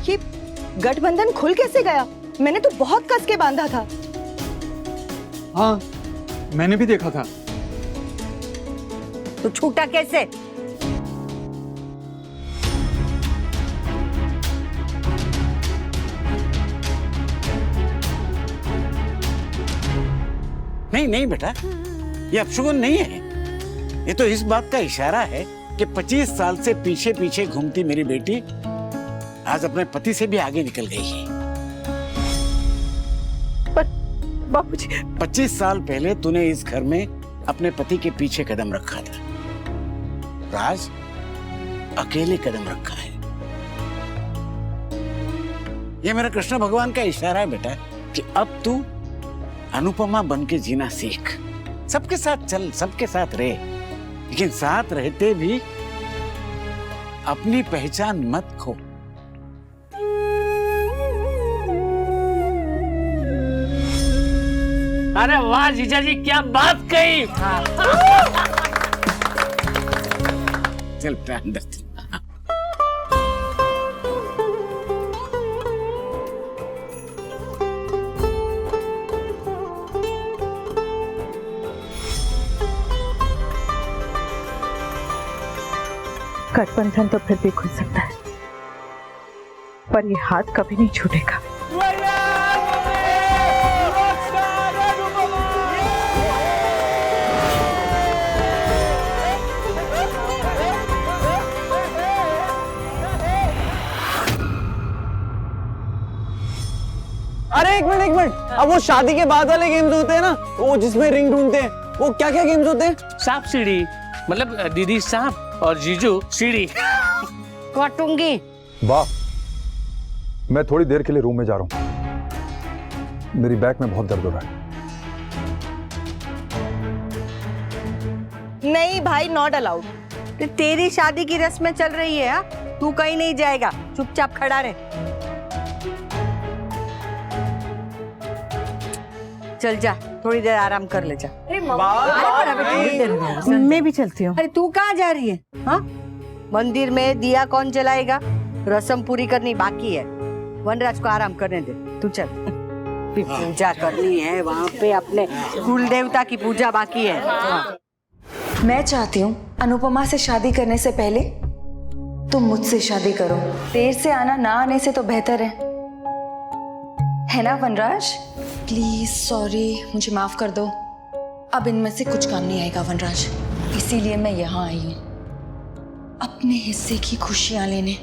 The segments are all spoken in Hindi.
ये गठबंधन खुल कैसे गया? मैंने तो बहुत कस के बांधा था। हाँ, मैंने भी देखा था। तो छूटा कैसे? नहीं नहीं बेटा, ये अपशगुन नहीं है। ये तो इस बात का इशारा है कि 25 साल से पीछे पीछे घूमती मेरी बेटी आज अपने पति से भी आगे निकल गई है। पर बाबूजी, 25 साल पहले तूने इस घर में अपने पति के पीछे कदम रखा था, राज अकेले कदम रखा है। ये मेरा कृष्ण भगवान का इशारा है बेटा कि अब तू अनुपमा बन के जीना सीख। सबके साथ चल, सबके साथ रह, लेकिन साथ रहते भी अपनी पहचान मत खो। अरे वाह जीजा जी, क्या बात कही। चल बेटा अंदर चल। गठबंधन तो फिर भी खुल सकता है, पर ये हाथ कभी नहीं छूटेगा। अरे एक मिनट, अब वो शादी के बाद वाले गेम्स होते हैं ना, वो जिसमें रिंग ढूंढते हैं, वो क्या क्या गेम्स होते हैं? सांप सीढ़ी, मतलब दीदी सांप और जीजू सीढ़ी। काटूंगी। वाह, मैं थोड़ी देर के लिए रूम में जा रहा हूं, मेरी बैक में बहुत दर्द हो रहा है। नहीं भाई, नॉट अलाउड। तेरी शादी की रस्में चल रही है, हा? तू कहीं नहीं जाएगा, चुपचाप खड़ा रहे। चल जा, थोड़ी देर आराम कर ले जा। मैं भी चलती हूँ। अरे तू कहाँ जा रही है? हाँ, मंदिर में दिया कौन जलाएगा? रस्म पूरी करनी बाकी है। वनराज को आराम करने दे, तू चल। पूजा करनी है वहाँ पे, अपने कुल देवता की पूजा बाकी है। हाँ। मैं चाहती हूँ अनुपमा से शादी करने से पहले तुम मुझसे शादी करो। देर से आना ना आने से तो बेहतर है ना वनराज? प्लीज सॉरी, मुझे माफ कर दो। अब इनमें से कुछ काम नहीं आएगा वनराज, इसीलिए मैं यहाँ आई हूँ अपने हिस्से की खुशियां लेने।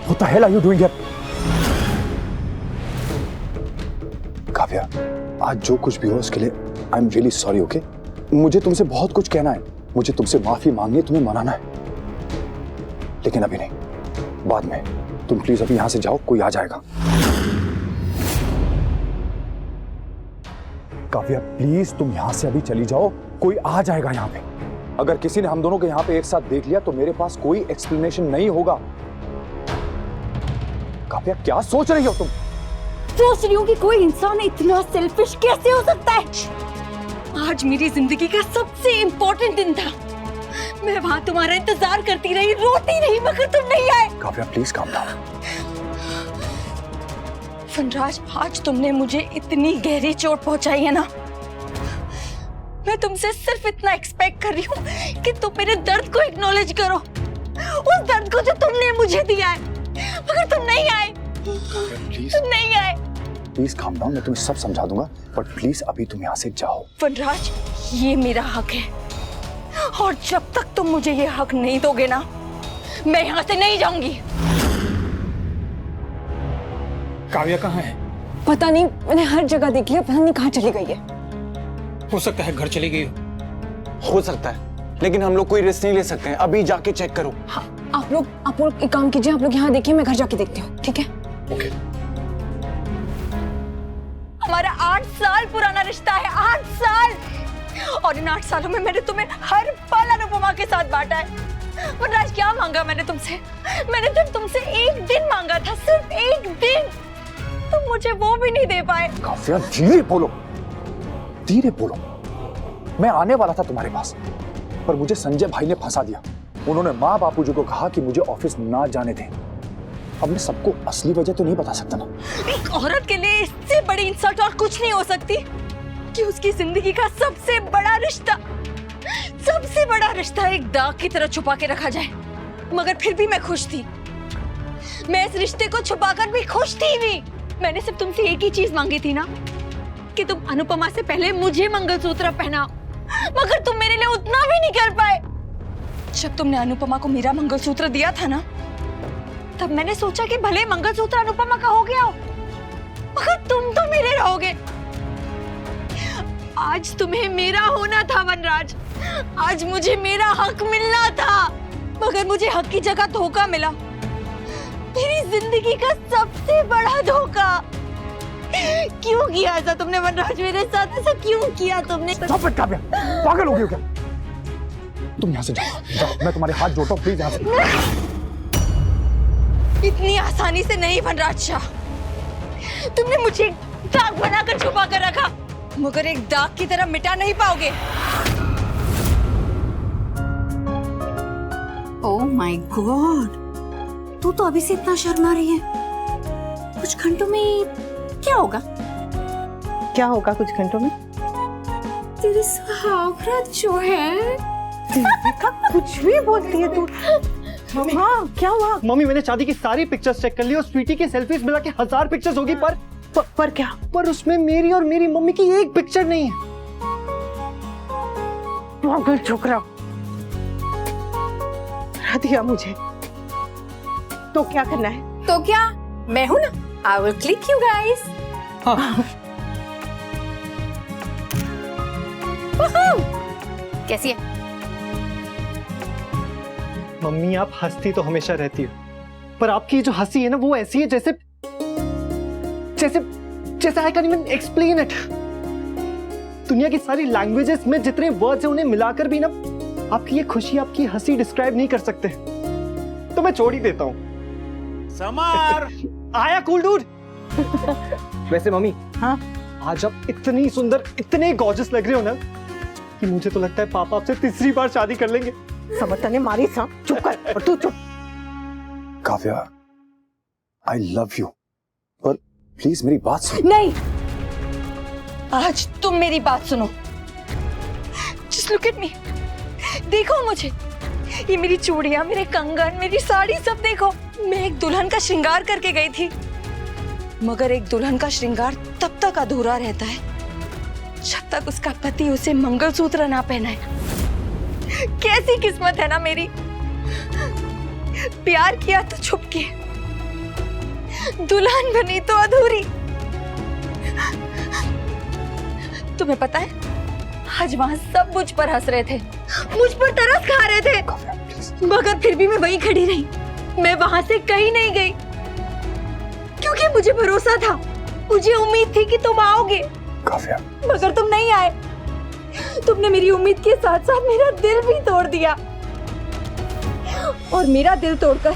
What the hell are you doing here? Kavya, आज जो कुछ भी हो उसके लिए आई एम रियली सॉरी, ओके? मुझे तुमसे बहुत कुछ कहना है, मुझे तुमसे माफी मांगनी है, तुम्हें मनाना है, लेकिन अभी नहीं, बाद में। तुम प्लीज अभी यहां से जाओ, कोई आ जाएगा। काव्या प्लीज तुम यहां से अभी चली जाओ, कोई आ जाएगा यहाँ पे। अगर किसी ने हम दोनों को यहाँ पे एक साथ देख लिया तो मेरे पास कोई एक्सप्लेनेशन नहीं होगा। काव्या क्या सोच रही हो तुम? सोच रही हूँ कि कोई इंसान इतना सेल्फिश कैसे हो सकता है। आज मेरी जिंदगी का सबसे इम्पोर्टेंट दिन था, मैं वहां तुम्हारा इंतजार करती रही, रोती रही, मगर तुम नहीं आए। Kavya please calm down. Vanraj, आज तुमने मुझे इतनी गहरी चोट पहुंचाई है ना, मैं तुमसे सिर्फ इतना एक्सपेक्ट कर रही हूँ कि तुम मेरे दर्द को एक्नॉलेज करो, उस दर्द को जो तुमने मुझे दिया है, मगर तुम नहीं आए। तुम नहीं आए। प्लीज काम डाउन, मैं तुम्हें सब समझा दूंगा, बट प्लीज अभी तुम यहाँ से जाओ। वनराज, ये मेरा हक है, और जब तक तुम मुझे ये हक नहीं दोगे ना, मैं यहाँ से नहीं जाऊंगी। काव्या कहाँ है? पता नहीं, मैंने हर जगह देख लिया, पता नहीं कहाँ चली गई है। हो सकता है घर चली गई हो सकता है, लेकिन हम लोग कोई रिस्क नहीं ले सकते हैं। अभी जाके चेक करो। हाँ, आप लोग एक काम कीजिए, आप लोग यहाँ देखिए, मैं घर जाके देखती हूँ, ठीक है? ओके। हमारा 8 साल पुराना रिश्ता है, 8 साल, और इन 8 सालों में मैंने तुम्हें हर पल अनुपमा के साथ बांटा है। वनराज, क्या मांगा मैंने तुमसे? मैंने जब तुमसे एक दिन मांगा था, सिर्फ एक दिन, तुम मुझे वो भी नहीं दे पाए। काव्या धीरे बोलो, धीरे बोलो। मैं आने वाला था तुम्हारे पास, पर मुझे संजय भाई ने फंसा दिया। उन्होंने माँ बापूजी को कहा कि मुझे ऑफिस ना जाने दें। अब मैं सबको असली वजह तो नहीं बता सकता ना। एक औरत के लिए इससे बड़ी इंसल्ट और कुछ नहीं हो सकती कि उसकी जिंदगी का सबसे बड़ा रिश्ता एक दाग की तरह छुपा के रखा जाए। मगर फिर भी मैं खुश थी। मैं इस रिश्ते को छुपाकर भी खुश थी भी। मैंने सिर्फ तुमसे एक ही चीज मांगी थी ना, कि तुम अनुपमा से पहले मुझे मंगलसूत्र पहनाओ, मगर तुम मेरे लिए उतना भी नहीं कर पाए। जब तुमने अनुपमा को मेरा मंगलसूत्र दिया था ना, तब मैंने सोचा कि भले मंगलसूत्र अनुपमा का हो गया हो, मगर तुम तो मेरे रहोगे। आज तुम्हें मेरा होना था वनराज, आज मुझे मेरा हक मिलना था, मगर मुझे हक की जगह धोखा मिला। मेरी जिंदगी का सबसे बड़ा धोखा। क्यों किया ऐसा तुमने वनराज मेरे साथ? ऐसा क्यों किया तुमने? चुप बैठ काव्या, पागल हो गई हो क्या? तुम यहाँ से जाओ, मैं तुम्हारे हाथ जोड़ता हूँ, प्लीज यहाँ से। इतनी आसानी से नहीं वनराज शाह। तुमने मुझे दाग बनाकर छुपा कर रखा, मगर एक दाग की तरह मिटा नहीं पाओगे। ओह माय गॉड, तू तो अभी से इतना शर्मा रही है। कुछ घंटों में क्या होगा? क्या होगा कुछ घंटों में? तेरी सुहागरात जो है। कुछ भी बोलती है तू। हाँ, क्या हुआ? मम्मी, मैंने शादी की सारी पिक्चर्स चेक कर ली और स्वीटी की सेल्फीज मिला के 1000 पिक्चर्स होगी, पर क्या? पर उसमें मेरी और मेरी मम्मी की एक पिक्चर नहीं है। पागल छोकरा, हरा दिया मुझे। तो क्या करना है? तो क्या, मैं हूं ना, I will click you guys. कैसी है? मम्मी, आप हंसती तो हमेशा रहती हो, पर आपकी जो हंसी है ना, वो ऐसी है जैसे जैसे जैसे I can even explain it. दुनिया की सारी लैंग्वेजेस में जितने वर्ड्स हैं उन्हें मिलाकर भी ना आपकी ये खुशी, आपकी हंसी डिस्क्राइब नहीं कर सकते। तो मैं छोड़ ही देता हूँ। समर आया कूल डूड। वैसे मम्मी, हाँ, आज आप इतनी सुंदर, इतने गॉर्जियस लग रहे हो ना कि मुझे तो लगता है पापा आपसे तीसरी बार शादी कर लेंगे। समझता ने मारी सा। चुप कर, और तू चुप। काव्या, आई लव यू, पर प्लीज मेरी बात सुन। नहीं, आज तुम मेरी बात सुनो। Just look at me. देखो मुझे, ये मेरी चूड़ियां, मेरे कंगन, मेरी साड़ी, सब देखो। मैं एक दुल्हन का श्रृंगार करके गई थी, मगर एक दुल्हन का श्रृंगार तब तक अधूरा रहता है जब तक उसका पति उसे मंगलसूत्र ना पहनाए। कैसी किस्मत है ना मेरी। प्यार किया तो छुप के, दुल्हन बनी तो अधूरी। तुम्हें पता है, आज वहां सब मुझ पर हंस रहे थे, मुझ पर तरस खा रहे थे, मगर फिर भी मैं वहीं खड़ी रही। मैं वहां से कहीं नहीं गई, क्योंकि मुझे भरोसा था, मुझे उम्मीद थी कि तुम आओगे। काव्या, मगर तुम नहीं आए। तुमने मेरी उम्मीद के साथ साथ मेरा दिल भी तोड़ दिया, और मेरा दिल तोड़कर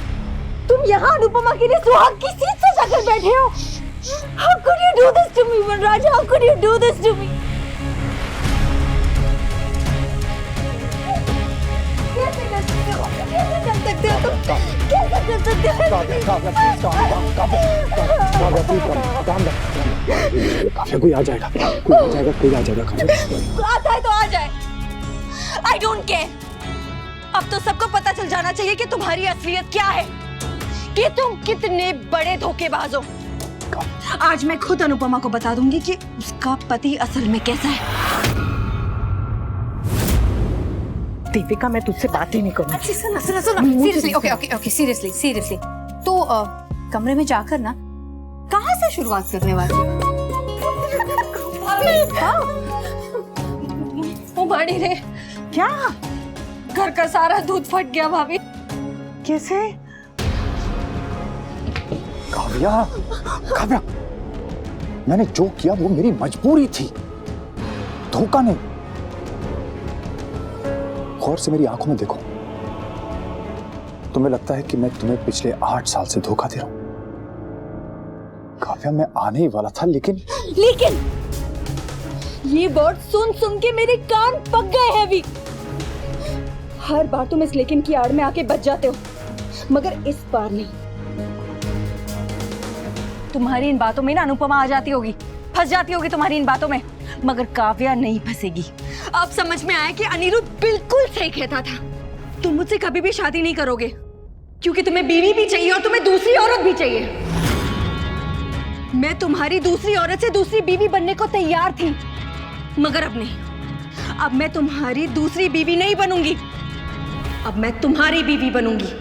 तुम यहाँ अनुपमा के लिए सुहाग की सीट से जाकर बैठे हो। How could you do this to me, Vanraj? How could you do this to me? कैसे कर सकते हो? कैसे कर सकते हो तुम? कैसे कर सकते हो? Kavya, Kavya, please calm down, Kavya, please calm down. Kavya, कोई आ जाएगा, कोई आ जाएगा, कोई आ जाएगा। काव्या, आता है तो आ जाए। I don't care. अब तो सबको पता चल जाना चाहिए कि तुम्हारी असलियत क्या है, कि तुम कितने बड़े धोखेबाज हो। आज मैं खुद अनुपमा को बता दूंगी कि उसका पति असल में कैसा है। दीपिका मैं तुझसे बात ही नहीं करूंगी। अच्छी सुनो सुनो सुनो, seriously, okay okay okay, seriously seriously. तो कमरे में जाकर ना कहाँ से शुरुआत करने वाली हो? वो बाड़ी रे, क्या? घर का सारा दूध फट गया भाभी। कैसे? काव्या, काव्या, मैंने जो किया वो मेरी मजबूरी थी, धोखा नहीं। गौर से मेरी आंखों में देखो। तुम्हें लगता है कि मैं तुम्हें पिछले 8 साल से धोखा दे रहा हूं? काव्या, मैं आने ही वाला था, लेकिन ये वर्ड सुन सुन के मेरे कान पक गए हैं अभी। हर बार तुम इस लेकिन की आड़ में आके बच जाते हो, मगर इस बार नहीं। तुम्हारी इन बातों में ना अनुपमा आ जाती होगी, फंस जाती होगी तुम्हारी इन बातों में, मगर काव्या नहीं फंसेगी। अब समझ में आया कि अनिरुद्ध बिल्कुल सही कहता था। तुम मुझसे कभी भी शादी नहीं करोगे, क्योंकि तुम्हें बीवी भी चाहिए और तुम्हें दूसरी औरत भी चाहिए। मैं तुम्हारी दूसरी औरत से दूसरी बीवी बनने को तैयार थी, मगर अब नहीं। अब मैं तुम्हारी दूसरी बीवी नहीं बनूंगी, अब मैं तुम्हारी बीवी बनूंगी,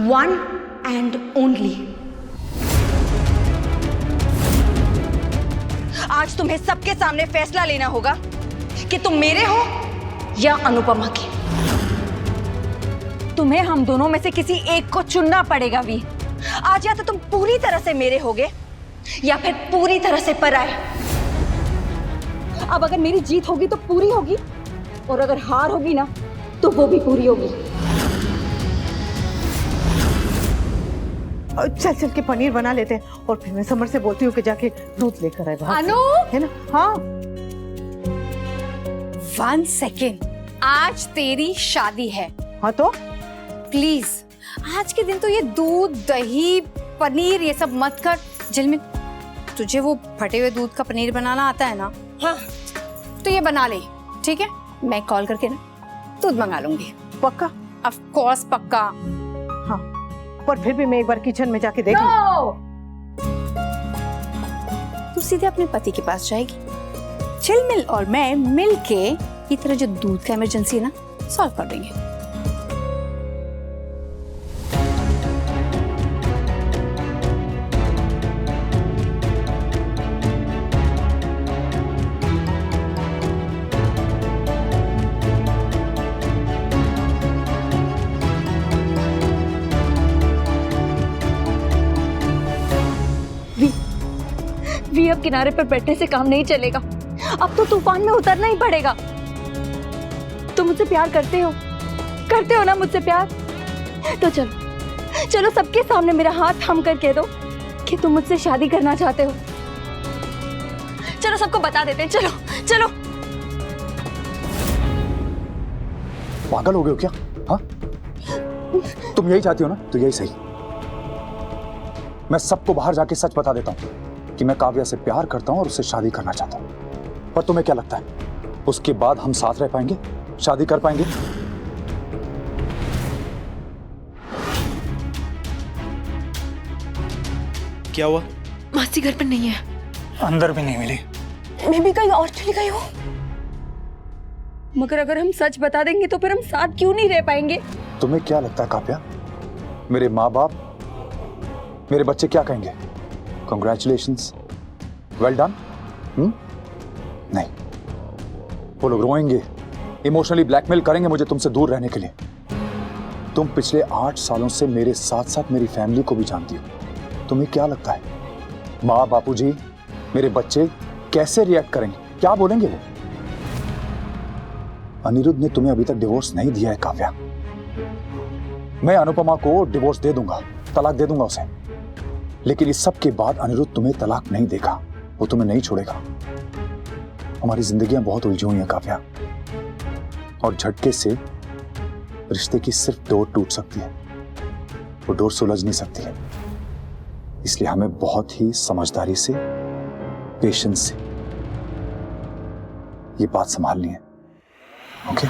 वन एंड ओनली। आज तुम्हें सबके सामने फैसला लेना होगा कि तुम मेरे हो या अनुपमा के। तुम्हें हम दोनों में से किसी एक को चुनना पड़ेगा वी। आज या तो तुम पूरी तरह से मेरे होगे या फिर पूरी तरह से पराए। अब अगर मेरी जीत होगी तो पूरी होगी, और अगर हार होगी ना तो वो भी पूरी होगी। चल चल के पनीर बना लेते हैं, और फिर मैं समर से बोलती हूँ कि जाके दूध लेकर आए बाहर से। अनु, है ना? हाँ। 1 सेकेंड, आज तेरी शादी है। हाँ तो प्लीज आज के दिन तो ये दूध, दही, पनीर ये सब मत कर। झिलमिल, तुझे वो फटे हुए दूध का पनीर बनाना आता है ना? हाँ। तो ये बना ले, ठीक है? मैं कॉल करके ना दूध मंगा लूंगी। पक्का? ऑफ कोर्स पक्का। हाँ, पर फिर भी मैं एक बार किचन में जाके देख लूं। No! तू सीधे अपने पति के पास जाएगी। झिलमिल और मैं मिल के ये तरह जो दूध का इमरजेंसी है ना, सॉल्व कर देंगे। वी, अब किनारे पर बैठने से काम नहीं चलेगा। अब तो तूफान में उतरना ही पड़ेगा। तुम मुझसे प्यार करते हो ना मुझसे प्यार? तो चलो चलो सबके सामने मेरा हाथ थाम कर कह दो कि तुम मुझसे शादी करना चाहते हो। चलो सबको बता देते हैं, चलो चलो। पागल हो गए हो क्या? हाँ, तुम यही चाहती हो ना? तो यही सही। मैं सबको बाहर जाके सच बता देता हूँ कि मैं काव्या से प्यार करता हूँ और उससे शादी करना चाहता हूँ। पर तुम्हें क्या लगता है उसके बाद हम साथ रह पाएंगे, शादी कर पाएंगे? क्या हुआ? मासी घर पर नहीं है। अंदर भी नहीं मिली। मैं भी कहीं और चली गई हूँ। मगर अगर हम सच बता देंगे तो फिर हम साथ क्यों नहीं रह पाएंगे? तुम्हें क्या लगता है काव्या, मेरे माँ बाप, मेरे बच्चे क्या कहेंगे? Congratulations, well done? नहीं, वो लोग रोएंगे, इमोशनली ब्लैकमेल करेंगे मुझे तुमसे दूर रहने के लिए। तुम पिछले 8 सालों से मेरे साथ साथ मेरी फैमिली को भी जानती हो। तुम्हें क्या लगता है माँ, बापूजी, मेरे बच्चे कैसे रिएक्ट करेंगे, क्या बोलेंगे वो? अनिरुद्ध ने तुम्हें अभी तक डिवोर्स नहीं दिया है काव्या। मैं अनुपमा को डिवोर्स दे दूंगा, तलाक दे दूंगा उसे, लेकिन इस सब के बाद अनिरुद्ध तुम्हें तलाक नहीं देगा, वो तुम्हें नहीं छोड़ेगा। हमारी जिंदगियां बहुत उलझी हुई हैं काव्या, और झटके से रिश्ते की सिर्फ डोर टूट सकती है, वो डोर सुलझ नहीं सकती है। इसलिए हमें बहुत ही समझदारी से, पेशेंस से ये बात संभालनी है। ओके?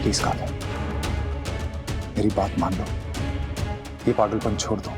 प्लीज काव्या, मेरी बात मान लो, ये पागलपन छोड़ दो।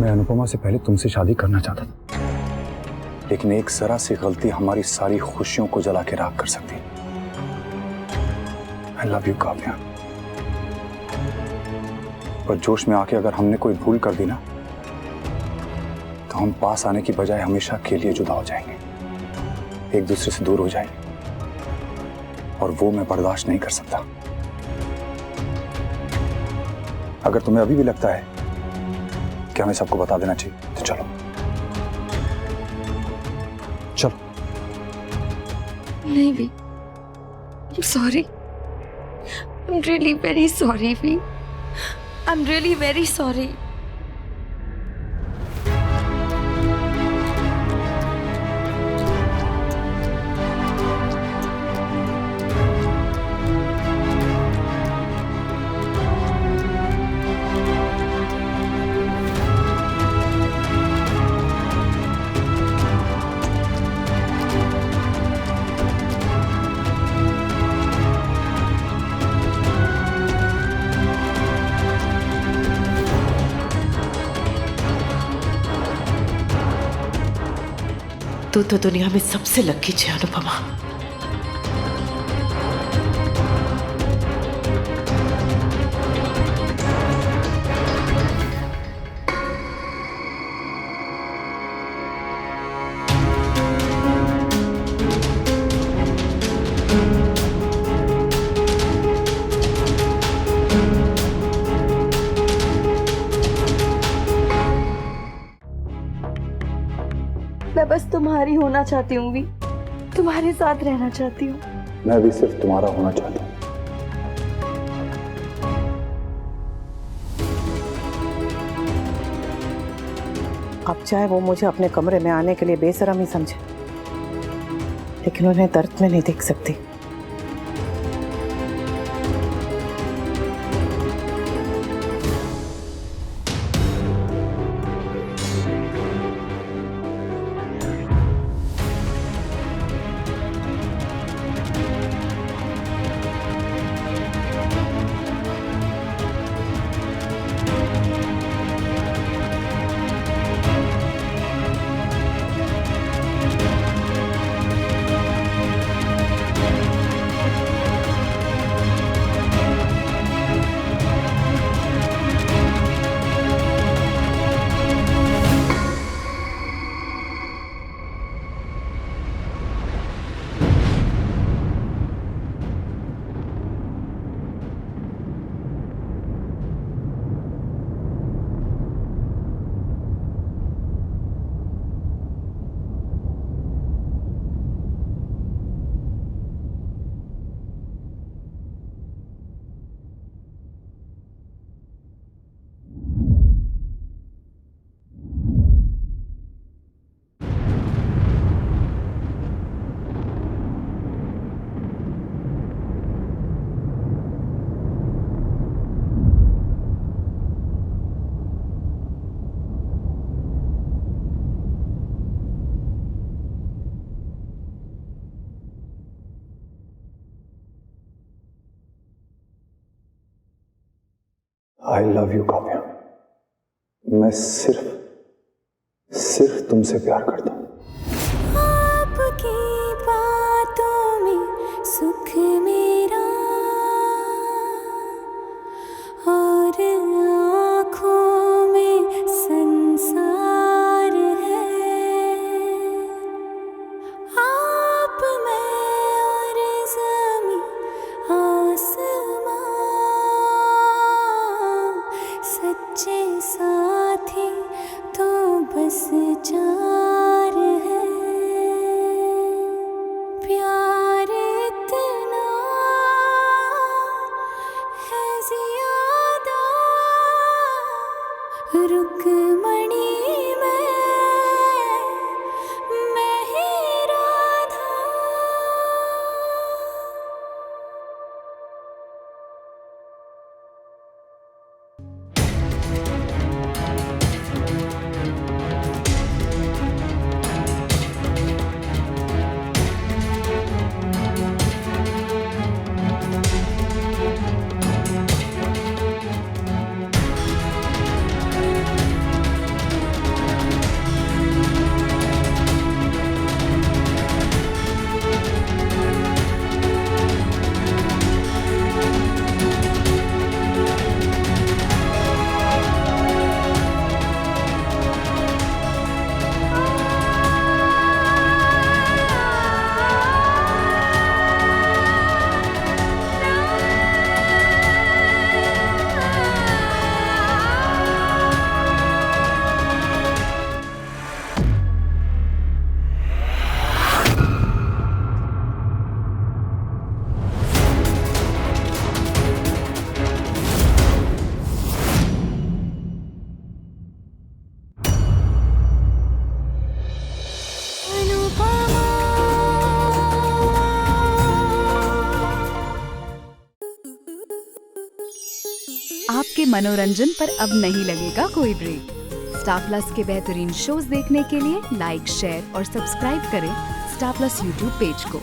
मैं अनुपमा से पहले तुमसे शादी करना चाहता था, लेकिन एक जरा सी गलती हमारी सारी खुशियों को जला के राख कर सकती है। I love you Kavya. पर जोश में आके अगर हमने कोई भूल कर दी ना, तो हम पास आने की बजाय हमेशा के लिए जुदा हो जाएंगे, एक दूसरे से दूर हो जाएंगे, और वो मैं बर्दाश्त नहीं कर सकता। अगर तुम्हें अभी भी लगता है कि हमें सबको बता देना चाहिए, तो चलो चलो। नहीं भी, sorry, I am really very sorry भी, I am really very sorry. तू तो दुनिया में सबसे लकी है अनुपमा। मैं बस तुम्हारी होना चाहती हूँ भी, तुम्हारे साथ रहना चाहती हूँ। मैं भी सिर्फ तुम्हारा होना चाहता हूँ। अब चाहे वो मुझे अपने कमरे में आने के लिए बेशरम ही समझे, लेकिन उन्हें दर्द में नहीं देख सकती। I love you Kavya. मैं सिर्फ तुमसे प्यार करता हूँ। आपकी बातों में सुख मेरा और आँखों में संसार है। आप मैं और ज़मीं आसमां सच्चे साथी तो बस चार आपके मनोरंजन पर अब नहीं लगेगा कोई ब्रेक। स्टार प्लस के बेहतरीन शोज देखने के लिए लाइक, शेयर और सब्सक्राइब करें स्टार प्लस यूट्यूब पेज को।